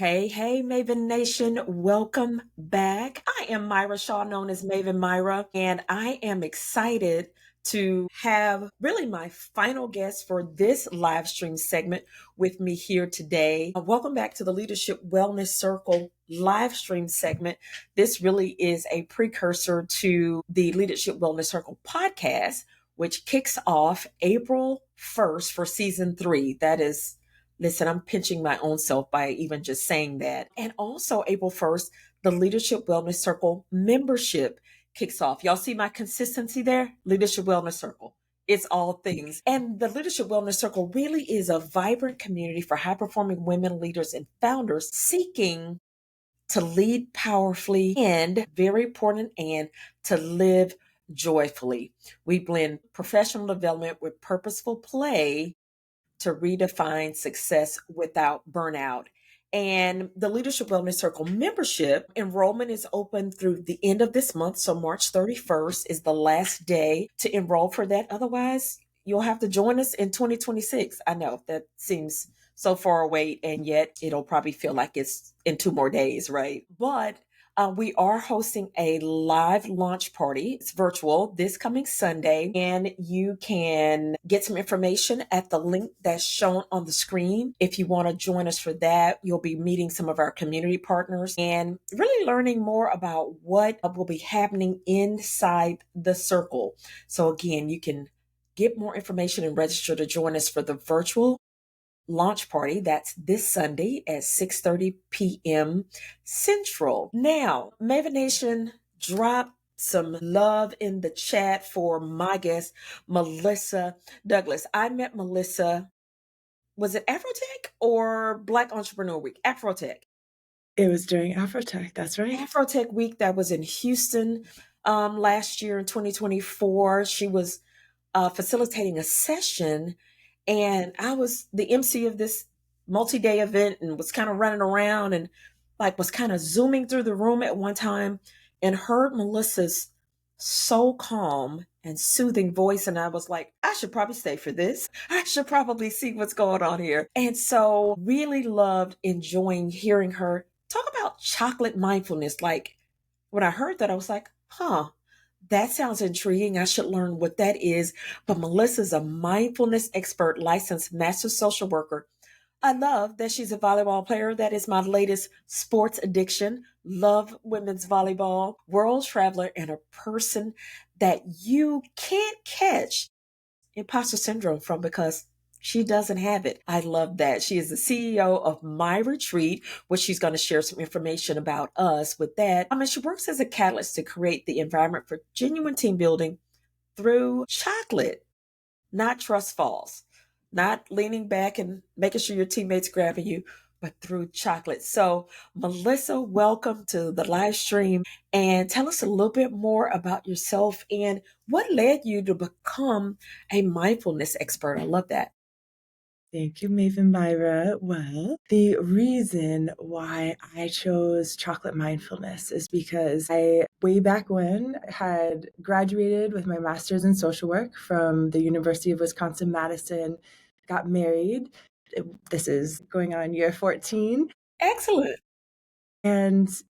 Hey, hey, Maven Nation, welcome back. I am Myra Shaw, known as Maven Myra, and I am excited to have really my final guest for this live stream segment with me here today. Welcome back to the Leadership Wellness Circle live stream segment. This really is a precursor to the Leadership Wellness Circle podcast, which kicks off April 1st for season 3. That is Listen, I'm pinching my own self by even just saying that. And also, April 1st, the Leadership Wellness Circle membership kicks off. Y'all see my consistency there? Leadership Wellness Circle. It's all things. And the Leadership Wellness Circle really is a vibrant community for high performing women leaders and founders seeking to lead powerfully and, very important, and to live joyfully. We blend professional development with purposeful play to redefine success without burnout. And the Leadership Wellness Circle membership enrollment is open through the end of this month. So March 31st is the last day to enroll for that. Otherwise, you'll have to join us in 2026. I know that seems so far away, and yet it'll probably feel like it's in 2 more days, right? But we are hosting a live launch party. It's virtual this coming Sunday, and you can get some information at the link that's shown on the screen. If you want to join us for that, you'll be meeting some of our community partners and really learning more about what will be happening inside the circle. So, again, you can get more information and register to join us for the virtual launch party. That's this Sunday at 6:30 p.m. Central. Now, Maven Nation, drop some love in the chat for my guest, Mueller-Douglas. I met Melissa, was it Afrotech or Black Entrepreneur Week? Afrotech. It was during Afrotech, that's right. Afrotech Week that was in Houston last year in 2024. She was facilitating a session, and I was the MC of this multi-day event and was kind of running around and like was kind of zooming through the room at one time and heard Melissa's so calm and soothing voice. And I was like, I should probably stay for this. I should probably see what's going on here. And so really loved enjoying hearing her talk about chocolate mindfulness. Like when I heard that, I was like, huh, that sounds intriguing. I should learn what that is. But Melissa's a mindfulness expert, licensed master social worker. I love that she's a volleyball player. That is my latest sports addiction. Love women's volleyball, world traveler, and a person that you can't catch imposter syndrome from because she doesn't have it. I love that. She is the CEO of My Retreat, which she's going to share some information about us with that. She works as a catalyst to create the environment for genuine team building through chocolate, not trust falls, not leaning back and making sure your teammates grabbing you, but through chocolate. So, Melissa, welcome to the live stream, and tell us a little bit more about yourself and what led you to become a mindfulness expert. I love that. Thank you, Maven Myra. Well, the reason why I chose chocolate mindfulness is because I, way back when, had graduated with my master's in social work from the University of Wisconsin-Madison, got married. This is going on year 14. Excellent.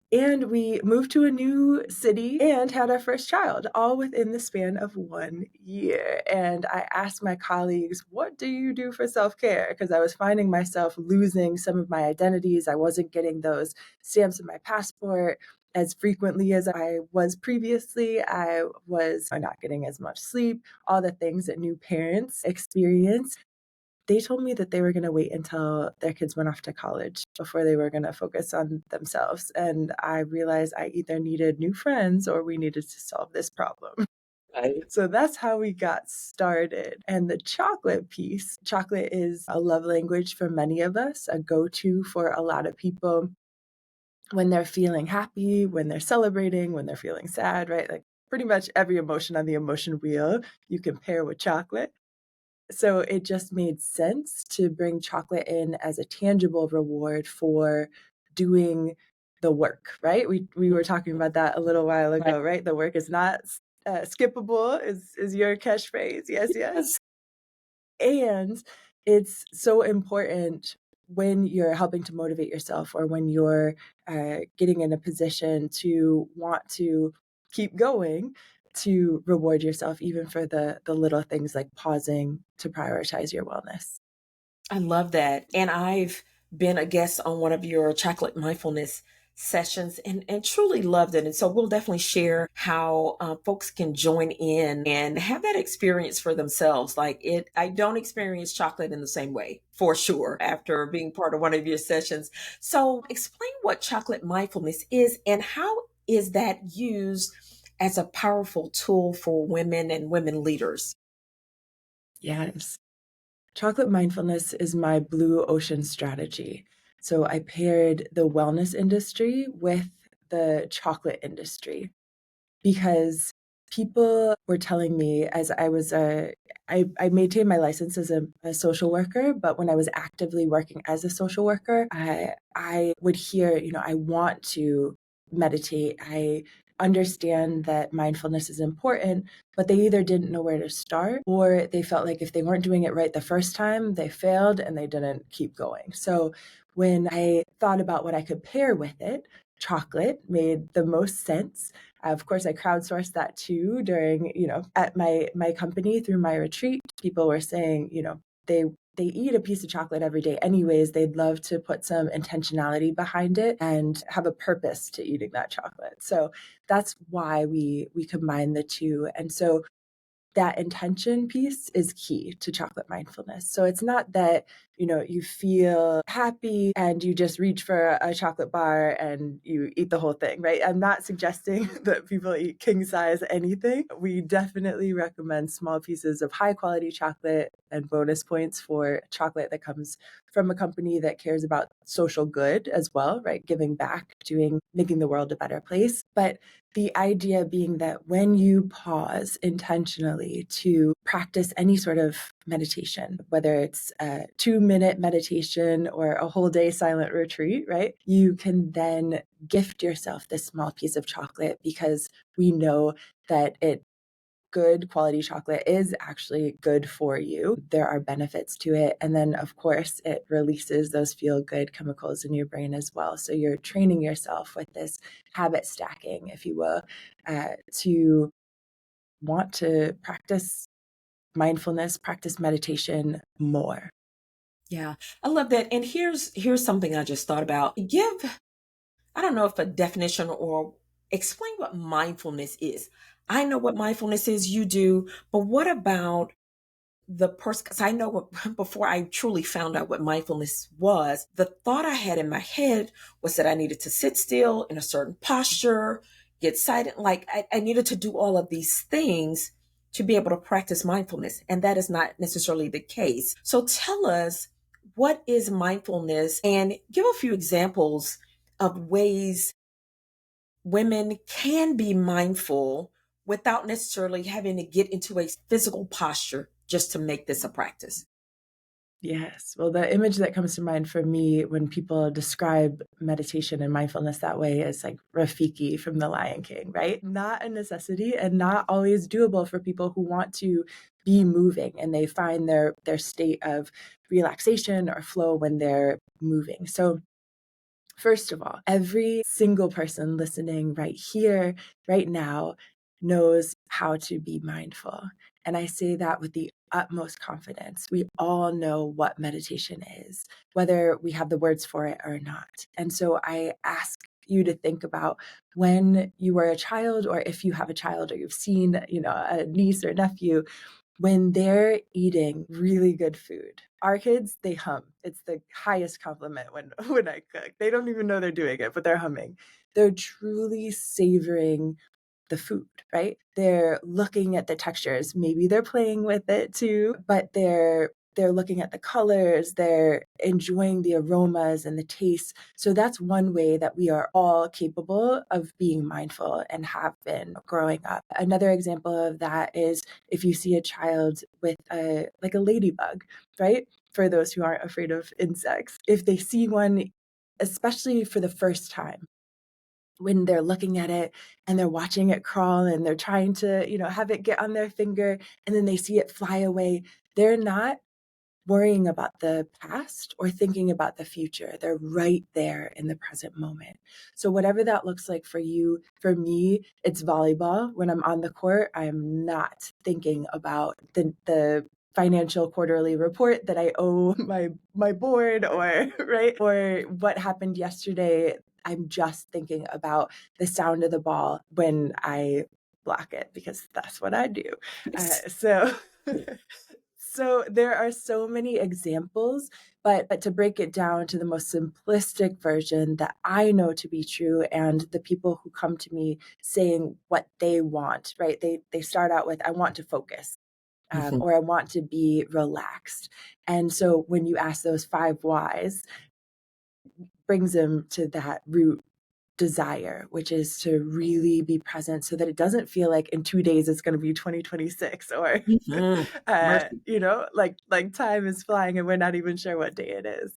And we moved to a new city and had our first child, all within the span of 1 year. And I asked my colleagues, what do you do for self-care? Because I was finding myself losing some of my identities. I wasn't getting those stamps in my passport as frequently as I was previously. I was not getting as much sleep, all the things that new parents experience. They told me that they were going to wait until their kids went off to college before they were going to focus on themselves. And I realized I either needed new friends or we needed to solve this problem. Right. So that's how we got started. And the chocolate piece, chocolate is a love language for many of us, a go-to for a lot of people when they're feeling happy, when they're celebrating, when they're feeling sad, right? Like pretty much every emotion on the emotion wheel you can pair with chocolate. So it just made sense to bring chocolate in as a tangible reward for doing the work, right? We were talking about that a little while ago, right? The work is not skippable is your catchphrase. Yes, yes. Yes. And it's so important when you're helping to motivate yourself or when you're getting in a position to want to keep going, to reward yourself even for the little things like pausing to prioritize your wellness. I love that. And I've been a guest on one of your chocolate mindfulness sessions and truly loved it. And so we'll definitely share how folks can join in and have that experience for themselves. Like I don't experience chocolate in the same way for sure after being part of one of your sessions. So explain what chocolate mindfulness is and how is that used as a powerful tool for women and women leaders? Yes. Chocolate mindfulness is my blue ocean strategy. So I paired the wellness industry with the chocolate industry because people were telling me as I was I maintained my license as a social worker, but when I was actively working as a social worker, I would hear, I want to meditate. I understand that mindfulness is important, but they either didn't know where to start or they felt like if they weren't doing it right the first time, they failed and they didn't keep going. So when I thought about what I could pair with it, chocolate made the most sense. Of course, I crowdsourced that too during, at my company through my retreat. People were saying, they eat a piece of chocolate every day anyways. They'd love to put some intentionality behind it and have a purpose to eating that chocolate. So that's why we combine the two. And so that intention piece is key to chocolate mindfulness. So it's not that, you feel happy and you just reach for a chocolate bar and you eat the whole thing, right? I'm not suggesting that people eat king size anything. We definitely recommend small pieces of high quality chocolate and bonus points for chocolate that comes from a company that cares about social good as well, right? Giving back, making the world a better place. But the idea being that when you pause intentionally to practice any sort of meditation, whether it's a 2-minute meditation or a whole day silent retreat, right? You can then gift yourself this small piece of chocolate because we know that good quality chocolate is actually good for you. There are benefits to it. And then, of course, it releases those feel good chemicals in your brain as well. So you're training yourself with this habit stacking, if you will, to want to practice mindfulness, practice meditation more. Yeah, I love that. And here's something I just thought about. I don't know if a definition or explain what mindfulness is. I know what mindfulness is, you do, but what about the person? Because I know what, before I truly found out what mindfulness was, the thought I had in my head was that I needed to sit still in a certain posture, get silent. Like I needed to do all of these things to be able to practice mindfulness. And that is not necessarily the case. So tell us, what is mindfulness and give a few examples of ways women can be mindful without necessarily having to get into a physical posture just to make this a practice. Yes. Well, the image that comes to mind for me when people describe meditation and mindfulness that way is like Rafiki from The Lion King, right? Not a necessity and not always doable for people who want to be moving and they find their state of relaxation or flow when they're moving. So first of all, every single person listening right here, right now, knows how to be mindful. And I say that with the utmost confidence. We all know what meditation is, whether we have the words for it or not. And so I ask you to think about when you were a child, or if you have a child, or you've seen, a niece or nephew when they're eating really good food. Our kids, they hum. It's the highest compliment when when I cook. They don't even know they're doing it, but they're humming. They're truly savoring the food, right? They're looking at the textures. Maybe they're playing with it too, but they're looking at the colors, they're enjoying the aromas and the tastes. So that's one way that we are all capable of being mindful and have been growing up. Another example of that is if you see a child with a ladybug, right? For those who aren't afraid of insects, if they see one, especially for the first time, when they're looking at it and they're watching it crawl and they're trying to, have it get on their finger and then they see it fly away, they're not worrying about the past or thinking about the future. They're right there in the present moment. So, whatever that looks like for you, for me, it's volleyball. When I'm on the court, I am not thinking about the financial quarterly report that I owe my board, or right, or what happened yesterday. I'm just thinking about the sound of the ball when I block it, because that's what I do. So so there are so many examples, but to break it down to the most simplistic version that I know to be true, and the people who come to me saying what they want, right? They start out with, I want to focus, Mhm. or I want to be relaxed. And so when you ask those five whys, brings them to that root desire, which is to really be present so that it doesn't feel like in 2 days it's going to be 2026, or Mhm. Mercy. like time is flying and we're not even sure what day it is.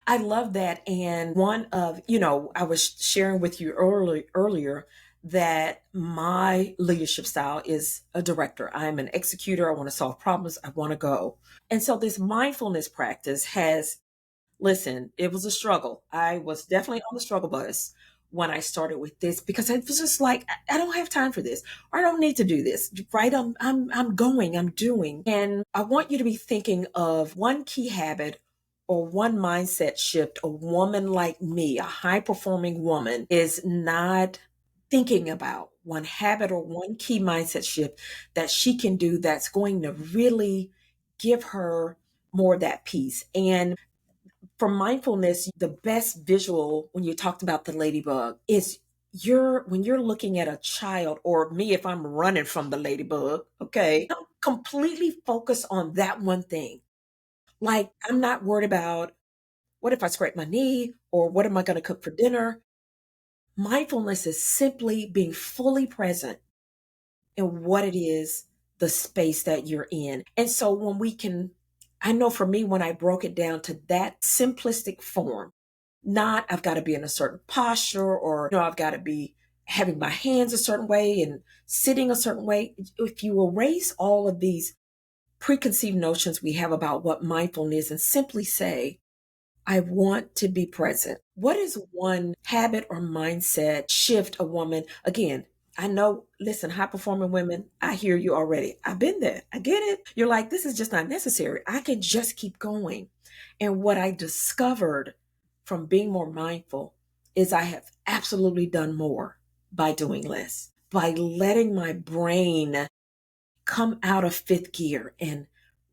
I love that. And one of, I was sharing with you earlier that my leadership style is a director. I'm an executor. I want to solve problems. I want to go. And so this mindfulness practice has, listen, it was a struggle. I was definitely on the struggle bus when I started with this, because I was just like, I don't have time for this. Or I don't need to do this. Right? I'm going, I'm doing. And I want you to be thinking of one key habit or one mindset shift a woman like me, a high performing woman, is not thinking about, one habit or one key mindset shift that she can do that's going to really give her more of that peace. And for mindfulness, the best visual when you talked about the ladybug is, when you're looking at a child, or me if I'm running from the ladybug, okay, I'm completely focused on that one thing. Like, I'm not worried about, what if I scrape my knee, or what am I going to cook for dinner? Mindfulness is simply being fully present in what it is, the space that you're in. And so when we can, I know for me, when I broke it down to that simplistic form, not I've got to be in a certain posture, or I've got to be having my hands a certain way and sitting a certain way. If you erase all of these preconceived notions we have about what mindfulness is, and simply say, I want to be present. What is one habit or mindset shift a woman? Again, I know, listen, high performing women, I hear you already. I've been there. I get it. You're like, this is just not necessary. I can just keep going. And what I discovered from being more mindful is I have absolutely done more by doing less, by letting my brain come out of fifth gear and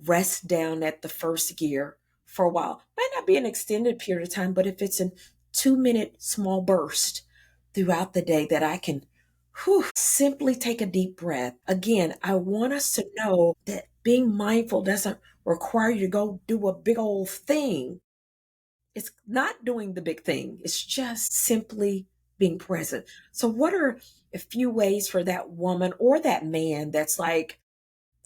rest down at the first gear for a while. Might not be an extended period of time, but if it's a 2 minute small burst throughout the day that I can simply take a deep breath. Again, I want us to know that being mindful doesn't require you to go do a big old thing. It's not doing the big thing. It's just simply being present. So what are a few ways for that woman or that man that's like,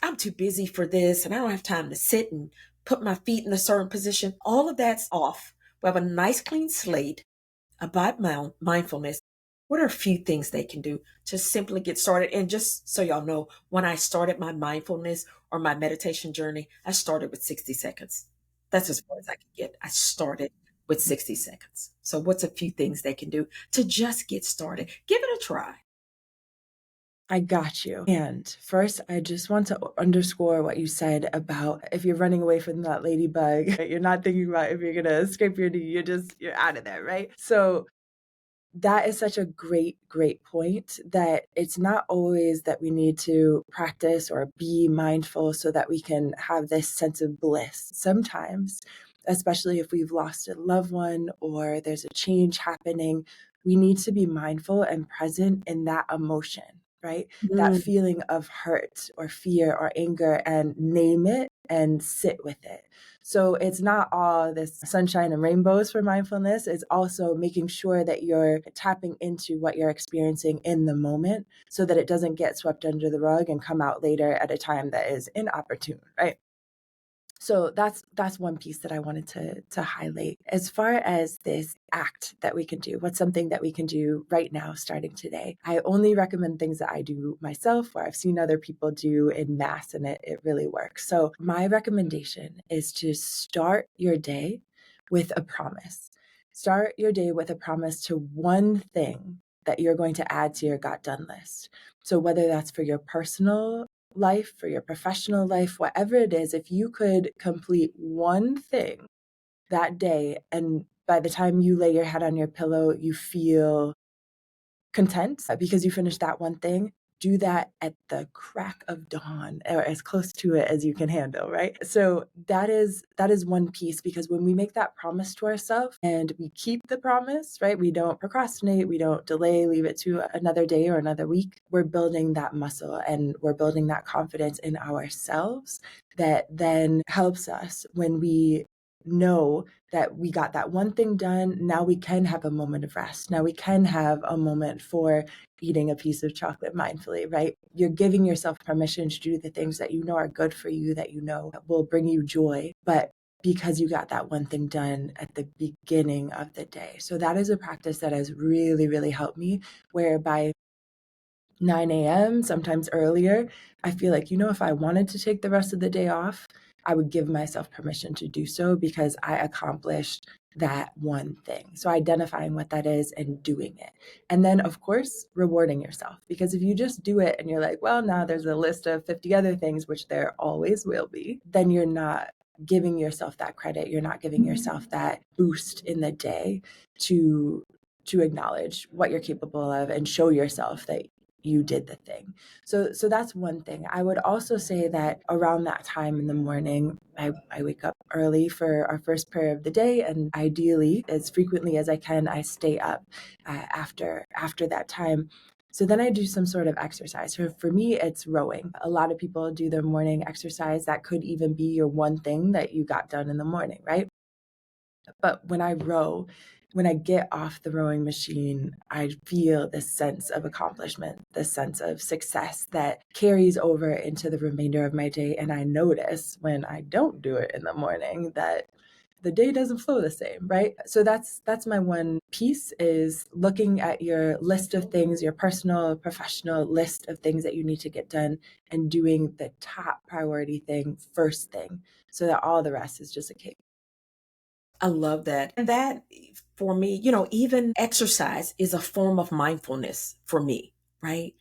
I'm too busy for this and I don't have time to sit and put my feet in a certain position? All of that's off. We have a nice clean slate about mindfulness. What are a few things they can do to simply get started? And just so y'all know, when I started my mindfulness or my meditation journey, I started with 60 seconds. That's as far as I could get. I started with 60 seconds. So what's a few things they can do to just get started? Give it a try. I got you. And first, I just want to underscore what you said about, if you're running away from that ladybug, you're not thinking about if you're going to scrape your knee, you're out of there, right? So that is such a great point, that it's not always that we need to practice or be mindful so that we can have this sense of bliss. Sometimes, especially if we've lost a loved one or there's a change happening, we need to be mindful and present in that emotion, right? That Mm. feeling of hurt or fear or anger, and name it and sit with it. So it's not all this sunshine and rainbows for mindfulness. It's also making sure that you're tapping into what you're experiencing in the moment so that it doesn't get swept under the rug and come out later at a time that is inopportune, right? So that's one piece that I wanted to highlight. As far as this act that we can do, what's something that we can do right now starting today? I only recommend things that I do myself or I've seen other people do in mass, and it really works. So my recommendation is to start your day with a promise. Start your day with a promise to one thing that you're going to add to your got done list. So whether that's for your personal life, for your professional life, whatever it is, if you could complete one thing that day, and by the time you lay your head on your pillow, you feel content because you finished that one thing, do that at the crack of dawn or as close to it as you can handle, right? So that is one piece, because when we make that promise to ourselves and we keep the promise, right? We don't procrastinate, we don't delay, leave it to another day or another week. We're building that muscle and we're building that confidence in ourselves that then helps us when we know that we got that one thing done. Now we can have a moment of rest. Now we can have a moment for eating a piece of chocolate mindfully, right? You're giving yourself permission to do the things that you know are good for you, that you know will bring you joy, but because you got that one thing done at the beginning of the day. So that is a practice that has really, really helped me, where by 9 a.m., sometimes earlier, I feel like, if I wanted to take the rest of the day off, I would give myself permission to do so because I accomplished that one thing. So identifying what that is and doing it. And then, of course, rewarding yourself. Because if you just do it and you're like, well, now there's a list of 50 other things, which there always will be, then you're not giving yourself that credit. You're not giving yourself that boost in the day to acknowledge what you're capable of and show yourself that you did the thing. So that's one thing. I would also say that around that time in the morning, I wake up early for our first prayer of the day, and ideally, as frequently as I can, I stay up after that time. So then I do some sort of exercise. For me, it's rowing. A lot of people do their morning exercise. That could even be your one thing that you got done in the morning, right? But when I row, when I get off the rowing machine, I feel this sense of accomplishment, this sense of success that carries over into the remainder of my day. And I notice when I don't do it in the morning that the day doesn't flow the same, right? So that's my one piece, is looking at your list of things, your personal, professional list of things that you need to get done, and doing the top priority thing first thing, so that all the rest is just a cake. I love that. And that for me, even exercise is a form of mindfulness for me, right?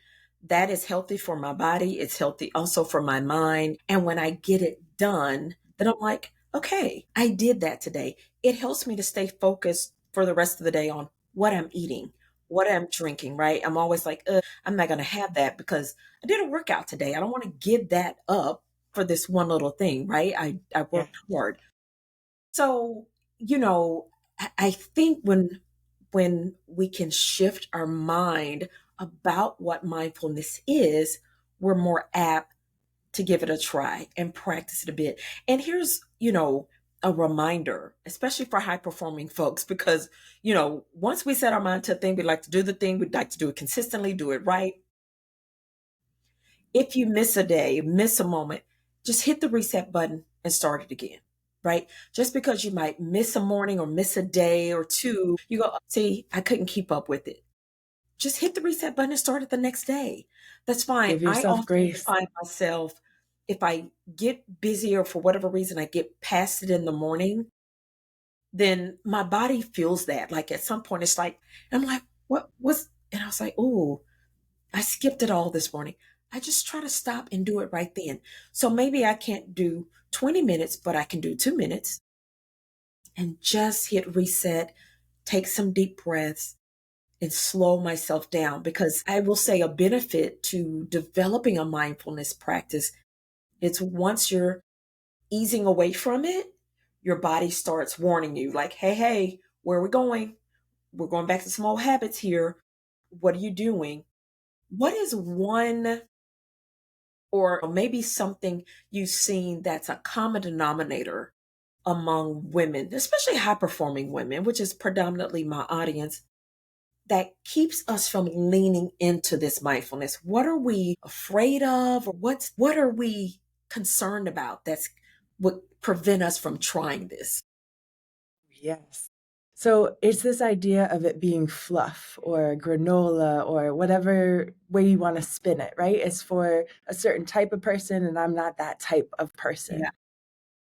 That is healthy for my body. It's healthy also for my mind. And when I get it done, then I'm like, okay, I did that today. It helps me to stay focused for the rest of the day on what I'm eating, what I'm drinking, right? I'm always like, I'm not going to have that because I did a workout today. I don't want to give that up for this one little thing, right? I Yeah. worked hard. So, I think when we can shift our mind about what mindfulness is, we're more apt to give it a try and practice it a bit. And here's, a reminder, especially for high performing folks, because, once we set our mind to a thing, we like to do the thing, we'd like to do it consistently, do it right. If you miss a day, miss a moment, just hit the reset button and start it again, right? Just because you might miss a morning or miss a day or two, you go, see, I couldn't keep up with it. Just hit the reset button and start it the next day. That's fine. Give I yourself often grace. find myself, if I get busy or for whatever reason I get past it in the morning, then my body feels that. Like at some point, it's like, I'm like, what was, and I was like, oh, I skipped it all this morning. I just try to stop and do it right then. So maybe I can't do 20 minutes, but I can do 2 minutes and just hit reset, take some deep breaths, and slow myself down. Because I will say a benefit to developing a mindfulness practice, it's once you're easing away from it, your body starts warning you, like, hey, hey, where are we going? We're going back to some old habits here. What are you doing? What is one or maybe something you've seen that's a common denominator among women, especially high performing women, which is predominantly my audience, that keeps us from leaning into this mindfulness? What are we afraid of? Or what are we concerned about that's what prevent us from trying this. Yes. So it's this idea of it being fluff or granola or whatever way you want to spin it, right? It's for a certain type of person, and I'm not that type of Yeah. person.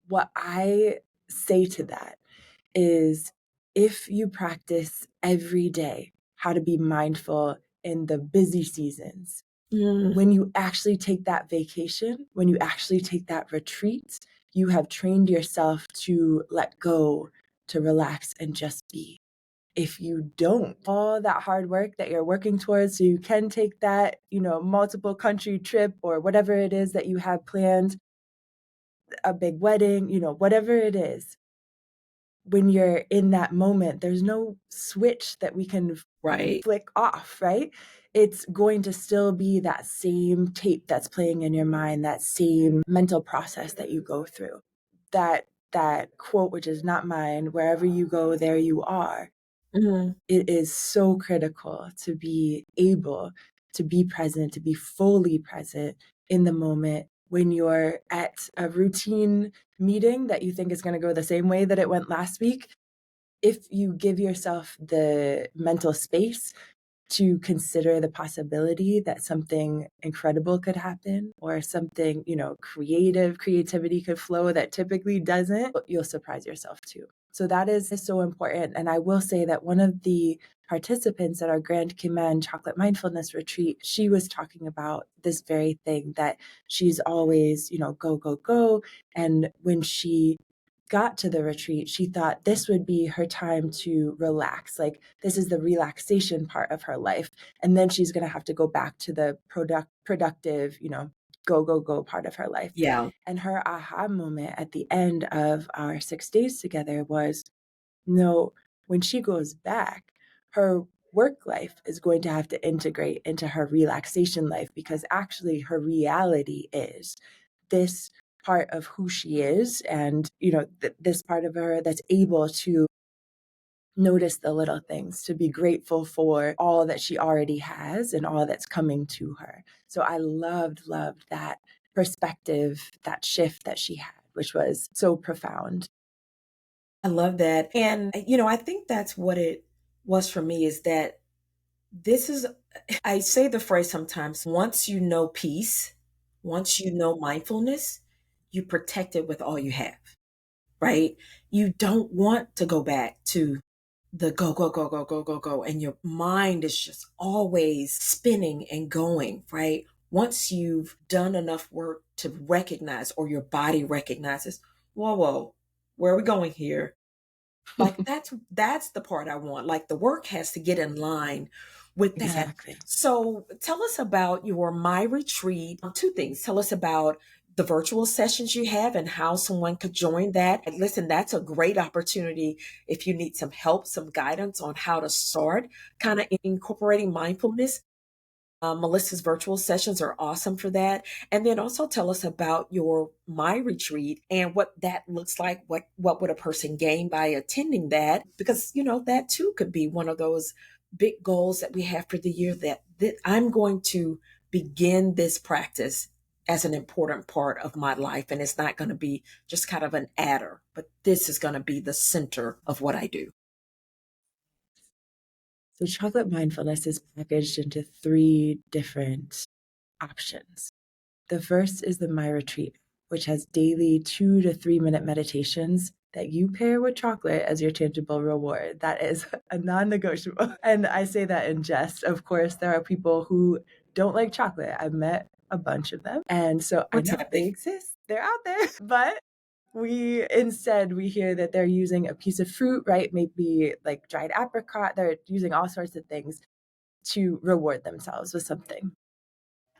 What I say to that is if you practice every day how to be mindful in the busy seasons, Mm, when you actually take that vacation, when you actually take that retreat, you have trained yourself to let go, to relax, and just be. If you don't, all that hard work that you're working towards, so you can take that, multiple country trip or whatever it is that you have planned, a big wedding, whatever it is, when you're in that moment, there's no switch that we can right. flick off, right? It's going to still be that same tape that's playing in your mind, that same mental process that you go through. That quote, which is not mine, wherever you go, there you are. Mm, It is so critical to be able to be present, to be fully present in the moment when you're at a routine meeting that you think is going to go the same way that it went last week. If you give yourself the mental space to consider the possibility that something incredible could happen or something, creativity could flow that typically doesn't, you'll surprise yourself too. So that is so important. And I will say that one of the participants at our Grand Cayman Chocolate Mindfulness Retreat, she was talking about this very thing that she's always, go, go, go. And when she got to the retreat, she thought this would be her time to relax. Like, this is the relaxation part of her life. And then she's going to have to go back to the productive, go, go, go part of her life. yeah. And her aha moment at the end of our 6 days together was no, when she goes back, her work life is going to have to integrate into her relaxation life because actually her reality is this part of who she is and this part of her that's able to notice the little things, to be grateful for all that she already has and all that's coming to her. So I loved that perspective, that shift that she had, which was so profound. I love that. And, I think that's what it was for me is that this is, I say the phrase sometimes, once you know peace, once you know mindfulness, you protect it with all you have, right? You don't want to go back to the go, go, go, go, go, go, go. And your mind is just always spinning and going, right? Once you've done enough work to recognize, or your body recognizes, whoa, whoa, where are we going here? Like that's the part I want. Like the work has to get in line with that. Exactly. So tell us about your My Retreat. Two things. Tell us about the virtual sessions you have and how someone could join that. And listen, that's a great opportunity if you need some help, some guidance on how to start kind of incorporating mindfulness. Melissa's virtual sessions are awesome for that. And then also tell us about your My Retreat and what that looks like. What would a person gain by attending that? Because that too could be one of those big goals that we have for the year. That I'm going to begin this practice as an important part of my life, and it's not going to be just kind of an adder, but this is going to be the center of what I do. So chocolate mindfulness is packaged into three different options. The first is the My Retreat, which has daily 2 to 3 minute meditations that you pair with chocolate as your tangible reward. That is a non negotiable. And I say that in jest. Of course, there are people who don't like chocolate. I've met a bunch of them. And so I We're know they tapping. exist, they're out there. But we hear that they're using a piece of fruit, right? Maybe like dried apricot. They're using all sorts of things to reward themselves with something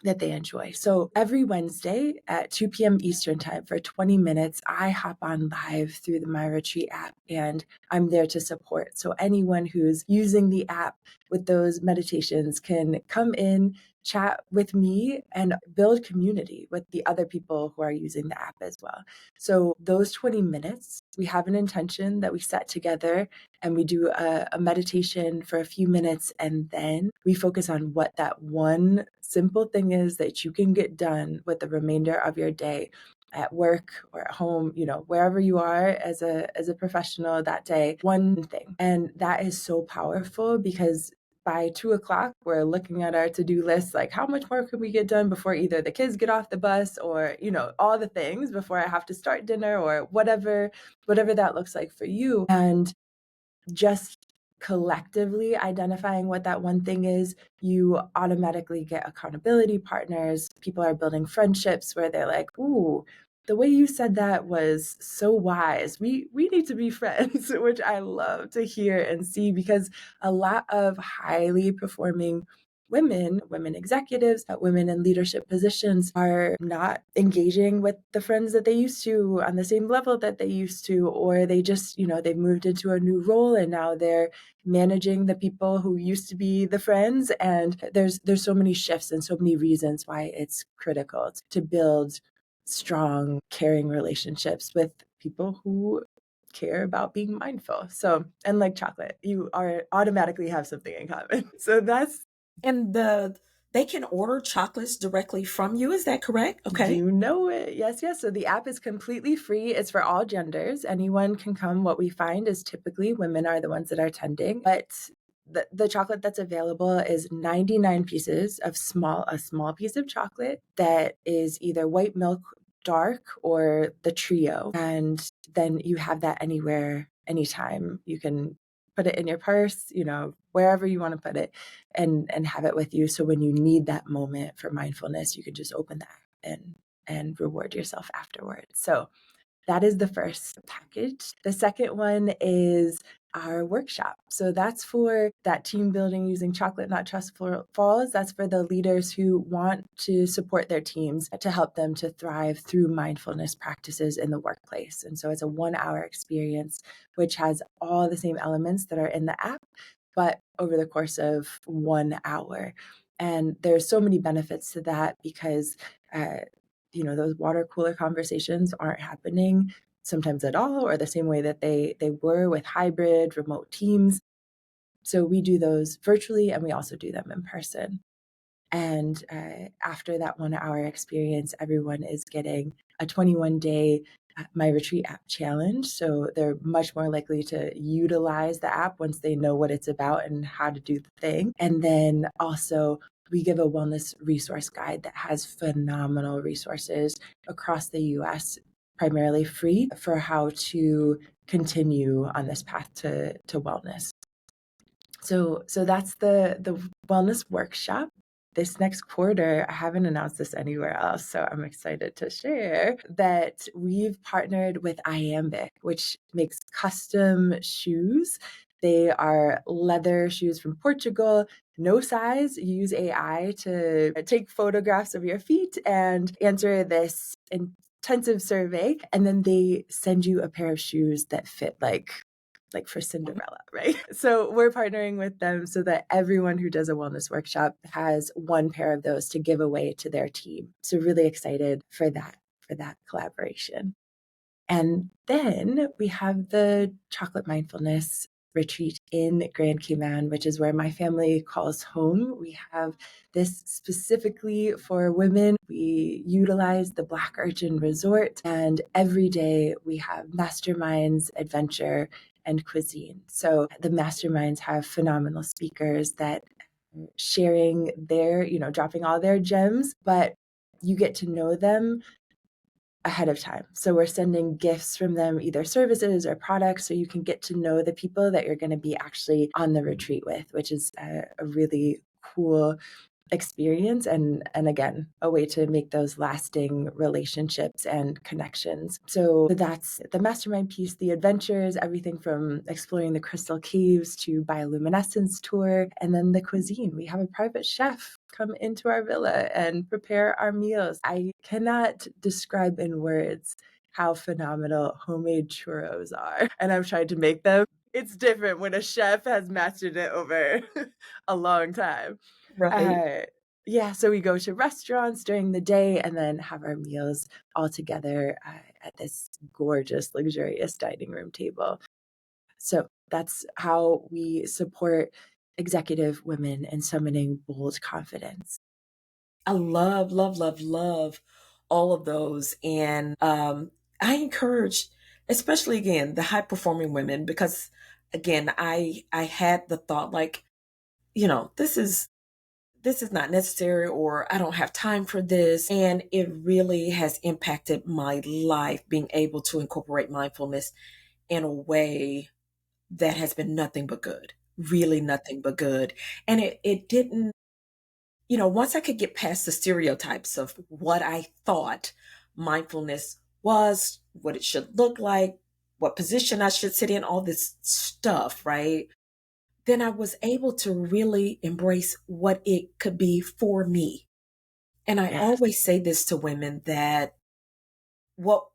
that they enjoy. So every Wednesday at 2 p.m. Eastern time for 20 minutes, I hop on live through the My Retreat app and I'm there to support. So anyone who's using the app with those meditations can come in, chat with me, and build community with the other people who are using the app as well. So those 20 minutes, we have an intention that we set together and we do a meditation for a few minutes, and then we focus on what that one simple thing is that you can get done with the remainder of your day. at work or at home, wherever you are as a professional that day, one thing. And that is so powerful because by 2 o'clock, we're looking at our to-do list, like how much more can we get done before either the kids get off the bus or, all the things before I have to start dinner or whatever that looks like for you. And just collectively identifying what that one thing is, you automatically get accountability partners. People are building friendships where they're like, ooh, the way you said that was so wise. We need to be friends, which I love to hear and see because a lot of highly performing women executives, women in leadership positions are not engaging with the friends that they used to on the same level that they used to, or they just, they've moved into a new role and now they're managing the people who used to be the friends. And there's so many shifts and so many reasons why it's critical to build strong, caring relationships with people who care about being mindful. So, and like chocolate, you are automatically have something in common. So that's And they can order chocolates directly from you. Is that correct? Okay. You know it. Yes, yes. So the app is completely free. It's for all genders. Anyone can come. What we find is typically women are the ones that are tending, but the chocolate that's available is 99 pieces of a small piece of chocolate that is either white milk dark or the trio. And then you have that anywhere, anytime. You can put it in your purse, wherever you want to put it and have it with you. So when you need that moment for mindfulness, you can just open that and reward yourself afterwards. So that is the first package. The second one is our workshop. So that's for that team building using chocolate, not trustful falls. That's for the leaders who want to support their teams to help them to thrive through mindfulness practices in the workplace. And so it's a 1 hour experience, which has all the same elements that are in the app, but over the course of 1 hour. And there's so many benefits to that because those water cooler conversations aren't happening sometimes at all or the same way that they were with hybrid remote teams. So we do those virtually and we also do them in person. And after that 1 hour experience, everyone is getting a 21-day My Retreat app challenge. So they're much more likely to utilize the app once they know what it's about and how to do the thing. And then also, we give a wellness resource guide that has phenomenal resources across the US, primarily free, for how to continue on this path to wellness. So that's the wellness workshop. This next quarter, I haven't announced this anywhere else, so I'm excited to share that we've partnered with Iambic, which makes custom shoes. They are leather shoes from Portugal, no size. You use AI to take photographs of your feet and answer this intensive survey, and then they send you a pair of shoes that fit like for Cinderella, right? So we're partnering with them so that everyone who does a wellness workshop has one pair of those to give away to their team. So really excited for that collaboration. And then we have the chocolate mindfulness retreat in Grand Cayman, which is where my family calls home. We have this specifically for women. We utilize the Black Urchin Resort, and every day we have masterminds, adventure, and cuisine. So the masterminds have phenomenal speakers that sharing dropping all their gems, but you get to know them ahead of time. So we're sending gifts from them, either services or products, so you can get to know the people that you're going to be actually on the retreat with, which is a really cool experience and again a way to make those lasting relationships and connections. So that's the mastermind piece, the adventures, everything from exploring the crystal caves to bioluminescence tour, and then the cuisine. We have a private chef come into our villa and prepare our meals. I cannot describe in words how phenomenal homemade churros are, and I've tried to make them. It's different when a chef has mastered it over a long time. Right. uh, yeah, so we go to restaurants during the day and then have our meals all together at this gorgeous, luxurious dining room table. So that's how we support executive women in summoning bold confidence. I love, love, love, love all of those. And I encourage, especially again, the high performing women, because again, I had the thought like, this is not necessary, or I don't have time for this. And it really has impacted my life being able to incorporate mindfulness in a way that has been nothing but good, really nothing but good. And it didn't, once I could get past the stereotypes of what I thought mindfulness was, what it should look like, what position I should sit in, all this stuff, right? Then I was able to really embrace what it could be for me. And I Yes. always say this to women that what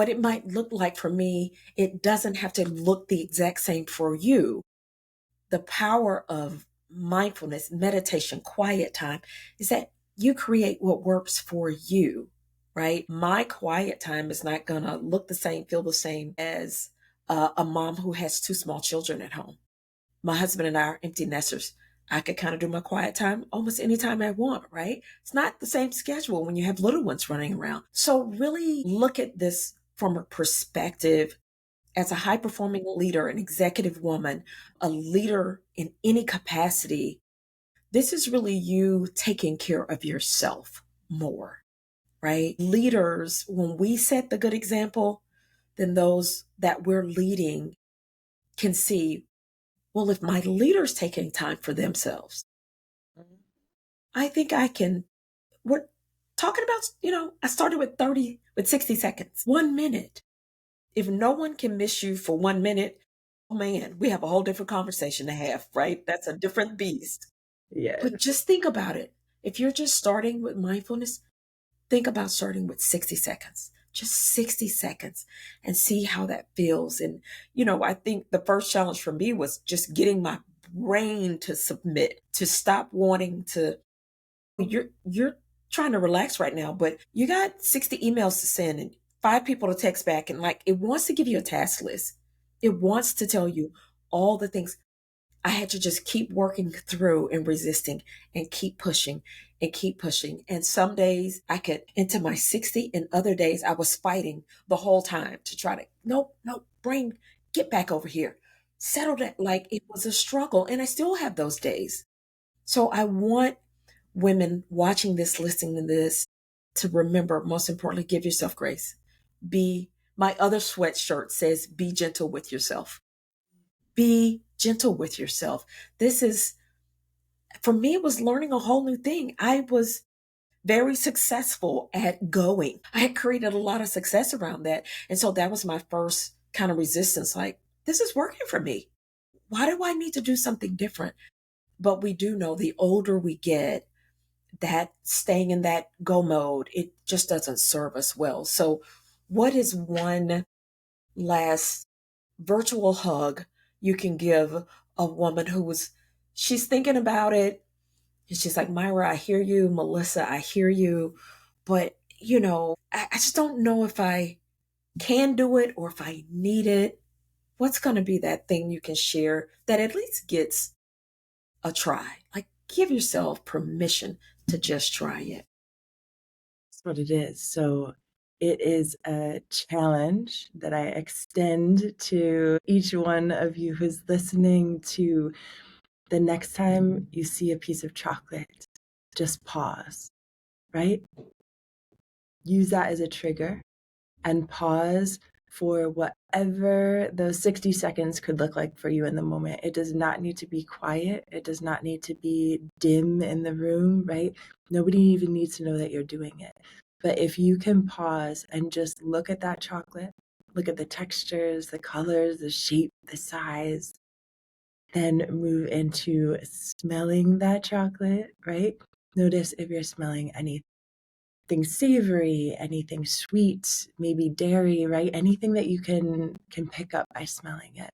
it might look like for me, it doesn't have to look the exact same for you. The power of mindfulness, meditation, quiet time is that you create what works for you, right? My quiet time is not going to look the same, feel the same as a mom who has two small children at home. My husband and I are empty nesters. I could kind of do my quiet time almost anytime I want, right? It's not the same schedule when you have little ones running around. So really look at this from a perspective as a high performing leader, an executive woman, a leader in any capacity. This is really you taking care of yourself more, right? Leaders, when we set the good example, then those that we're leading can see, well, if my leader's taking time for themselves, I think I can. We're talking about, I started with 60 seconds, 1 minute. If no one can miss you for 1 minute, oh man, we have a whole different conversation to have, right? That's a different beast. But Yes. just think about it. If you're just starting with mindfulness, think about starting with 60 seconds, just 60 seconds, and see how that feels. And, I think the first challenge for me was just getting my brain to submit, to stop wanting to. You're trying to relax right now, but you got 60 emails to send and five people to text back. And like, it wants to give you a task list. It wants to tell you all the things. I had to just keep working through and resisting and keep pushing and keep pushing. And some days I could into my 60, and other days I was fighting the whole time to try to, nope, nope, brain, get back over here. Settle that. Like it was a struggle. And I still have those days. So I want women watching this, listening to this, to remember, most importantly, give yourself grace. My other sweatshirt says, be gentle with yourself. Be gentle with yourself. This is, for me, it was learning a whole new thing. I was very successful at going. I had created a lot of success around that. And so that was my first kind of resistance like, this is working for me. Why do I need to do something different? But we do know the older we get, that staying in that go mode, it just doesn't serve us well. So, what is one last virtual hug you can give a woman she's thinking about it? And she's like, Myra, I hear you. Melissa, I hear you. But, I just don't know if I can do it or if I need it. What's going to be that thing you can share that at least gets a try? Like, give yourself permission to just try it. That's what it is. So it is a challenge that I extend to each one of you who's listening to the next time you see a piece of chocolate, just pause, right? Use that as a trigger and pause for whatever those 60 seconds could look like for you in the moment. It does not need to be quiet. It does not need to be dim in the room, right? Nobody even needs to know that you're doing it. But if you can pause and just look at that chocolate, look at the textures, the colors, the shape, the size, then move into smelling that chocolate, right? Notice if you're smelling anything savory, anything sweet, maybe dairy, right? Anything that you can pick up by smelling it.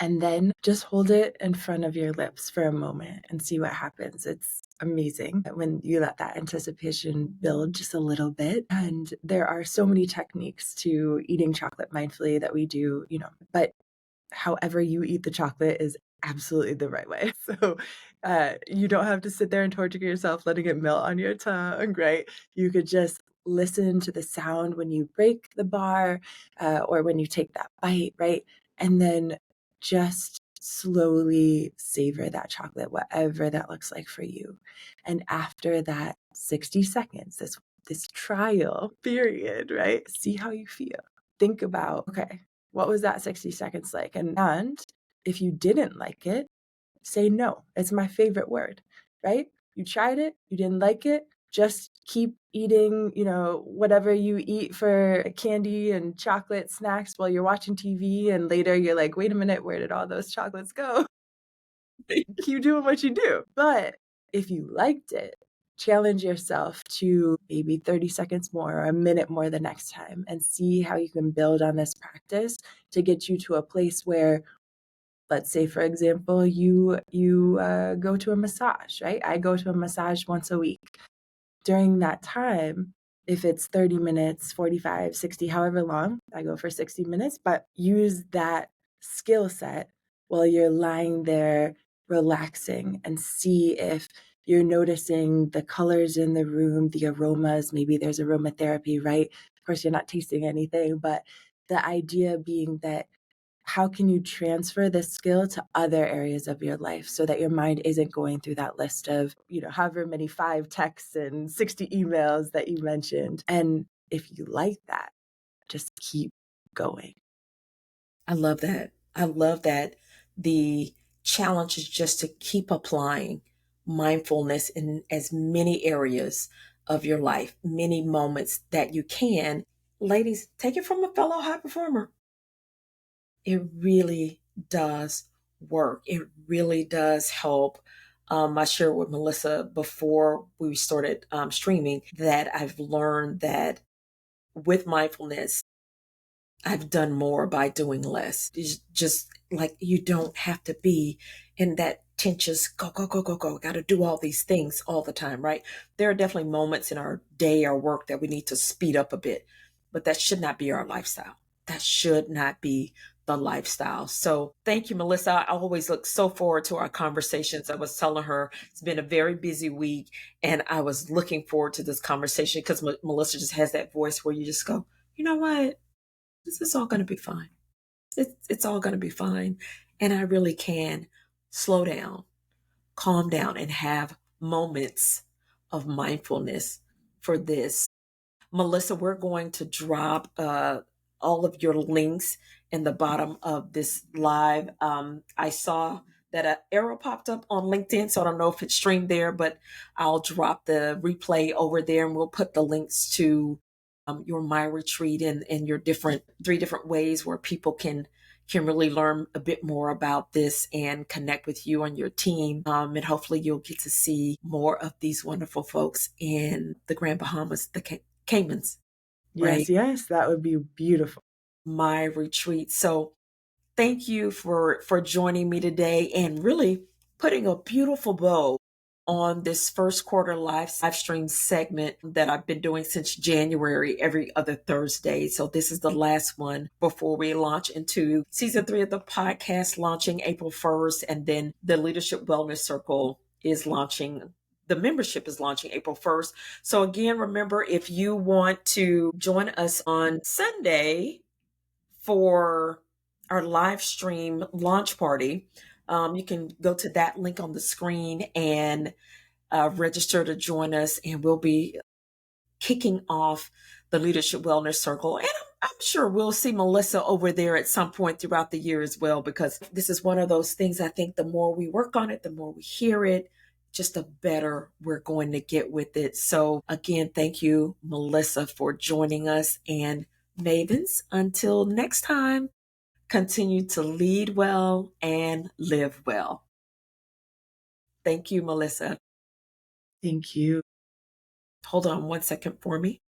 And then just hold it in front of your lips for a moment and see what happens. It's amazing when you let that anticipation build just a little bit. And there are so many techniques to eating chocolate mindfully that we do, but however you eat the chocolate is absolutely the right way. So, you don't have to sit there and torture yourself letting it melt on your tongue, right? You could just listen to the sound when you break the bar, or when you take that bite, right? And then just slowly savor that chocolate, whatever that looks like for you. And after that 60 seconds, this trial period, right? See how you feel. Think about, okay, what was that 60 seconds like? And if you didn't like it, say no. It's my favorite word, right? You tried it, you didn't like it, just keep eating, whatever you eat for candy and chocolate snacks while you're watching TV. And later you're like, wait a minute, where did all those chocolates go? Keep doing what you do. But if you liked it, challenge yourself to maybe 30 seconds more or a minute more the next time and see how you can build on this practice to get you to a place where, let's say, for example, you go to a massage, right? I go to a massage once a week. During that time, if it's 30 minutes, 45, 60, however long, I go for 60 minutes, but use that skill set while you're lying there relaxing and see if you're noticing the colors in the room, the aromas. Maybe there's aromatherapy, right? Of course, you're not tasting anything, but the idea being that how can you transfer this skill to other areas of your life so that your mind isn't going through that list of, however many 5 texts and 60 emails that you mentioned? And if you like that, just keep going. I love that. I love that the challenge is just to keep applying mindfulness in as many areas of your life, many moments that you can. Ladies, take it from a fellow high performer. It really does work. It really does help. I shared with Melissa before we started streaming that I've learned that with mindfulness, I've done more by doing less. It's just like you don't have to be in that tensions, go, go, go, go, go. Got to do all these things all the time, right? There are definitely moments in our day or work that we need to speed up a bit, but that should not be our lifestyle. That should not be the lifestyle. So thank you, Melissa. I always look so forward to our conversations. I was telling her it's been a very busy week, and I was looking forward to this conversation because Melissa just has that voice where you just go, you know what? This is all going to be fine. It's all going to be fine. And I really can slow down, calm down, and have moments of mindfulness for this. Melissa, we're going to drop all of your links in the bottom of this live. I saw that an arrow popped up on LinkedIn, so I don't know if it's streamed there, but I'll drop the replay over there and we'll put the links to your My Retreat and your 3 different ways where people can really learn a bit more about this and connect with you and your team. And hopefully you'll get to see more of these wonderful folks in the Grand Bahamas, the Caymans, right? Yes, yes, that would be beautiful. My Retreat. So thank you for joining me today and really putting a beautiful bow on this first quarter live stream segment that I've been doing since January, every other Thursday. So this is the last one before we launch into season 3 of the podcast, launching April 1st. And then the Leadership Wellness Circle is launching. The membership is launching April 1st. So again, remember, if you want to join us on Sunday for our live stream launch party, you can go to that link on the screen and register to join us. And we'll be kicking off the Leadership Wellness Circle. And I'm sure we'll see Melissa over there at some point throughout the year as well, because this is one of those things. I think the more we work on it, the more we hear it, just the better we're going to get with it. So again, thank you, Melissa, for joining us. And Mavens, until next time, continue to lead well and live well. Thank you, Melissa. Thank you. Hold on one second for me.